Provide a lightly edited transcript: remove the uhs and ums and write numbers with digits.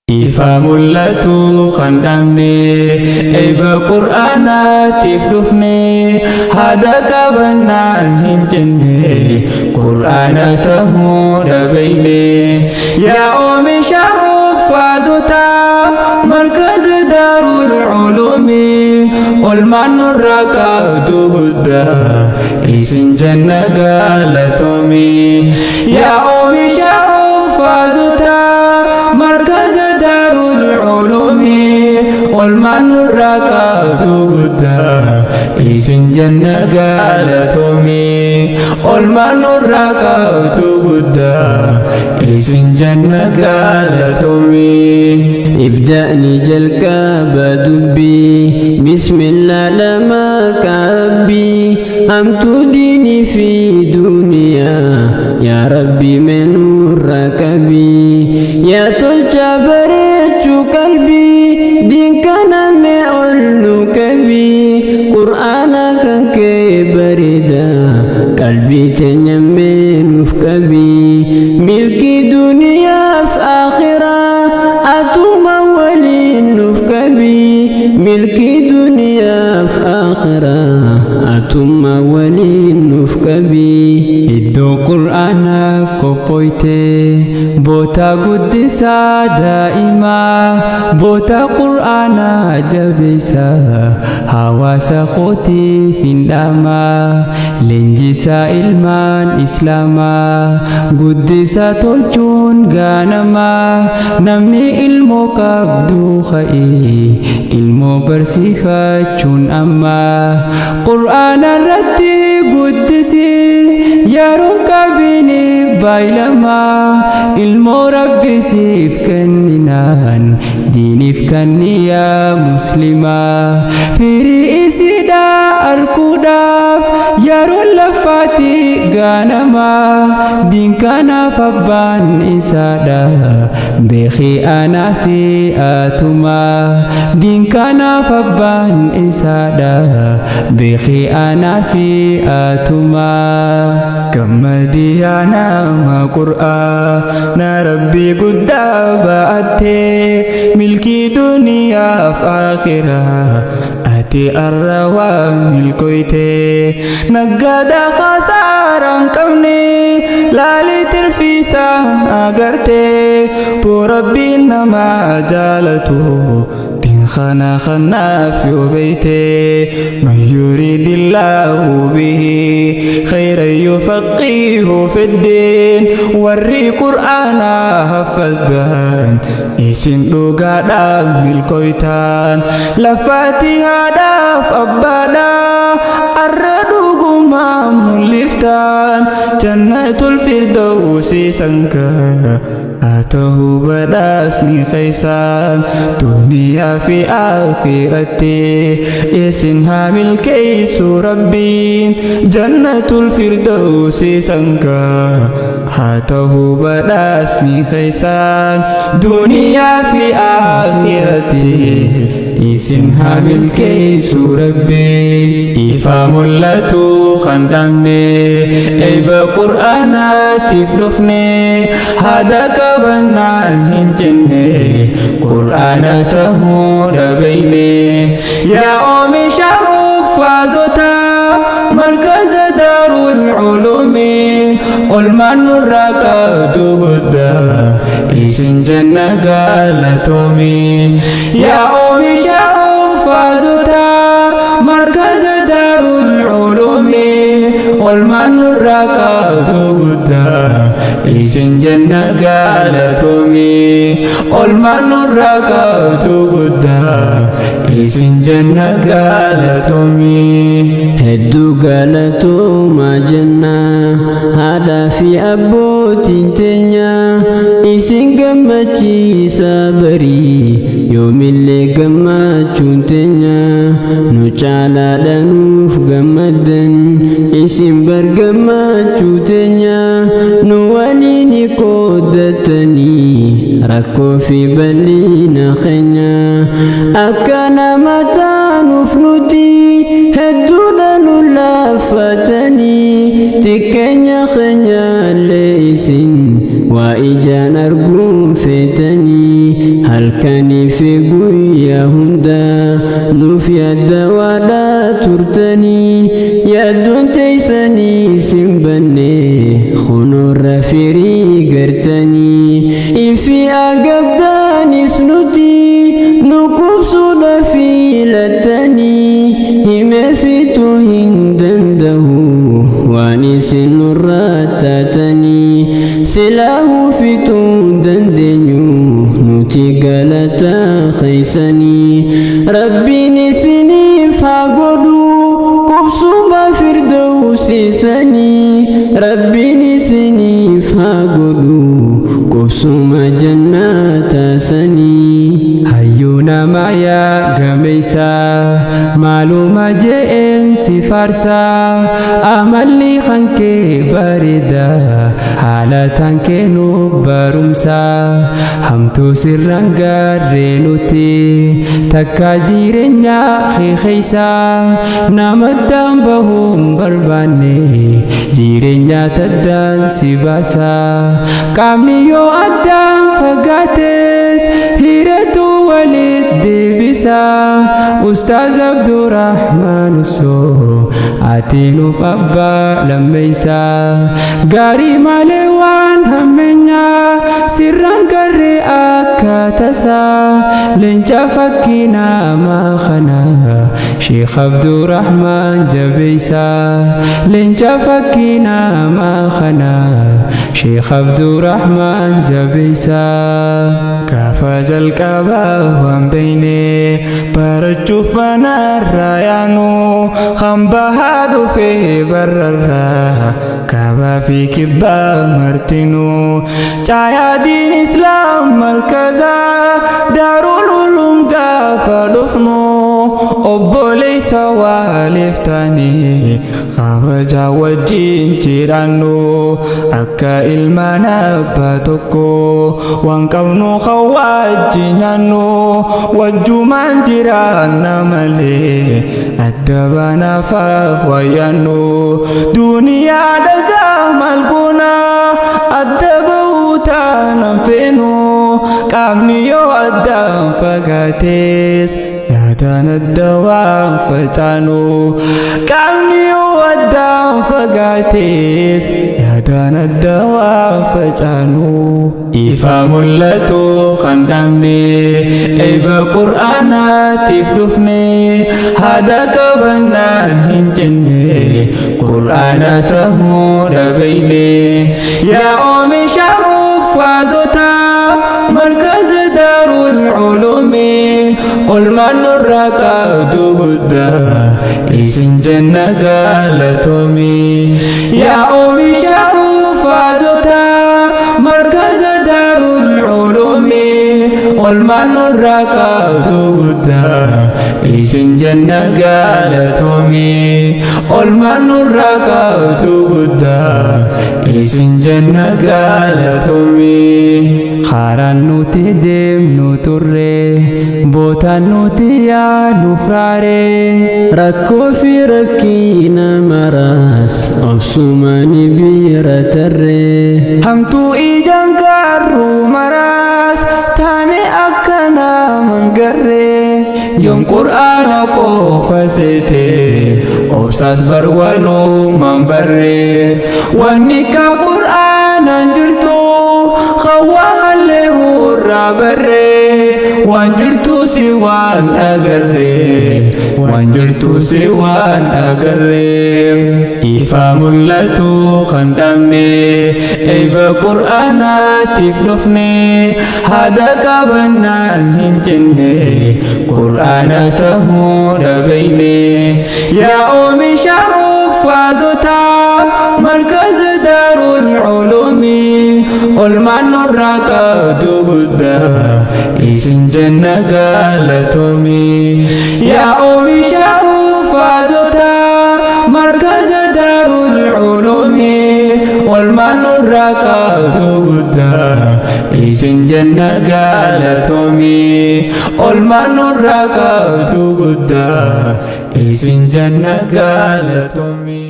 Ifa mul'atu kan dhabne eebba qur'aanaatiif dhufne haada qabannaan hin jenne qur'aana tahuu dhabeeyne yaa oomisha huffaazota markaza daarul culuumi olmaan nurraa qabdu guddaa isin janna galatoome yaa oomisha huffaazota markaza daarul culuumi olmaan nurraa qabdu guddaa isin janna galatoome olmaan nurraa qabdu guddaa isin janna galatoome. ابدأني جلكاب دبي بسم الله لما كبي أمت ديني في دنيا يا ربي من ركبي يا تلجا بريت قلبي دين كان مئل كبي قرآنك كبردا قلبي تنمين فكبي ملكي دنيا في آخرة أتوم ولين نفكبي ملكي دنيا في آخرة أتوم ولين نفكبي إدو قرآن كوبويتي بوتا قدسا دائما بوتا قرآن جبسا حواسا خوتي هنداما لنجسا إلمان إسلاما قدسا تلجون غانما نمني ilmu qabdu kha'i ilmu barsiifachuun amma qur'aana irratti guddisi yeroon qabini baylama ilmu rabbisiif kenninaan diiniif kanniyaa muslima firii isidha arkuudhaaf yeroon lafaati gaanama diin kanaaf abbaan isaadha beekii ana fi atuma din kana fabban isada beekii ana fi atuma gammadiyana ma qur'aana rabbi guddaa ba'atte milkii duniyaa fi aakhirah ati arrawa milkoyte nagada khasaaran qabne laali tirfisa agarte rabbiin nama jaalatu din khana khanaaf yoo beeyte man yuridillahu bihi khayran yufaqihu fiddiin warri qur'aana haffazdan isin dhugaadhaaf milkoytaan lafaatihaadhaaf abbaadha arra dhugumaa mul'iftaan jannatul firdawsi sanka atahu badasni khaisan dunia fi akhirati isin hamil kaisu rabbin jannatul firdausi sangka atahu badasni khaisan dunia fi akhirati isin hamil kaisu rabbin ifa mul'atu khandamne eebba qur'aanaatiif dhufne haada qabannaan hin jenne qur'aana tahuu dhabeeyne yaa oomisha huffaazota markaza daarul culuumi olmaan nurraa qabdu guddaa isin janna galatoome yaa oomisha huffaazota markaza daarul culuumi olmaan nurraa qabdu guddaa isin janna galatoome olmaan nurraa qabdu guddaa isin janna galatoome hedduu galatooma jenna haadhaa fi abbootiin teenya isin gammachiisa barii yoomillee gammachuun teenya nu caalaadha nuuf gammaddan isin bar gammachuu teenya nu waliin qooddatanii rakkoo fi bal'ina keenya akka nama taanuuf nuti hedduudha nu laafatanii xiqqeenya keenya illee isin waa ijaan arguun feetanii halkanii fi guyyaa hundaa nuuf yaadda waadhaa turtanii yaaddoon teessanii sin banne kunuurra firii gartanii ifi agabdaanis nuti nu qubsuudha filattanii himeefitu hin danda'u waan isin nurraa taatanii silaahu fituu dandeenyu nuti galataa keeysanii rabbiin isiniif haa godhu qubsuma firdawsiisanii rabbiin isiniif haa godhu qubsuma jannaataasanii hayyuu namaa yaa gameysa maaluma je'een si faarsa amalli kankee bareeda haalataan kee nu barumsa hamtuu sirraan gaarree nuti takka jireenya keeysa namaddaan bahuun barbaanne jireenya taddaan si baasa qaamni yoo addaan fagaates hireetu walit deebisa Ustaaz Abdurrahmaan Ussoo ati nuuf abbaa lammeeysa gaarii malee waan hammeenyaa sirraan garree akka tasaa leenca fakkii namaa kana Sheekh Abdurrahmaan jabeeysa leenca fakkii namaa kana Sheekh Abdurrahmaan jabeeysa gaafa jalqabaa waan beeyne barachuuf manarraa yaanu kan bahaa dhufee bararraa kaabaa fi kibbaa martinuu caayaa diin islaam markazaa daarul ulum gaafa dhufnu obboleeysa waaliif taanii kabajaa wajjin jiraannu akka ilmaan abbaa tokko waan qabnu kan wajjin nyaannu wajjumaan jiraanna malee adda baanaaf wayyaannu duniyaa dhagaa malguna adda bahuu taanaan feenu qaamni yoo addaan fagaates yaadaan adda waan facaanu qaamni yoo addaan fagaates yaadaan adda waan facaanu ifa mul'atu kan dhabne eeba qur'aanaatiif dhufne haada qabannaan hin jenne qur'aana tahuu dhabeyne yaa oomisha uffaazota markaza daarul ulumi olmaan nurraa qabdu guddaa isin janna galatomi yaa oomisha uffaazota markaza daarul ulumi olmaan nurraa qabdu guddaa isin janna galatomi olmaan nurraa qabdu guddaa isin janna galatomi karaan nuti deemnu turre bootaan nuti yaadu fraare rakkoo fi rakkina maraas obsumaani bira tarre hamtuu ijaan gaarru maraas taane akka naman garre yoon qur'aana qofa seete obsaas barwalumaan barre wanni ka qur'aanan jirtu khawaalee hurraa barre waan jirtu si waan agarre waan jirtu si waan agarre ifa mul'atu kan dhabne eeba qur'aanaatiif dhufne haada qabannaan hin jenne qur'aana tahuu dhabeyne yaa oomisha uffaazota markaza daarul ulumi olmaan nurraa qabdu guddaa isin janna galatomi yaa oomisha uffaazota markaza daarul ulumi olmaan nurraa qabdu guddaa isin janna galatomi olmaan nurraa qabdu guddaa isin janna galatomi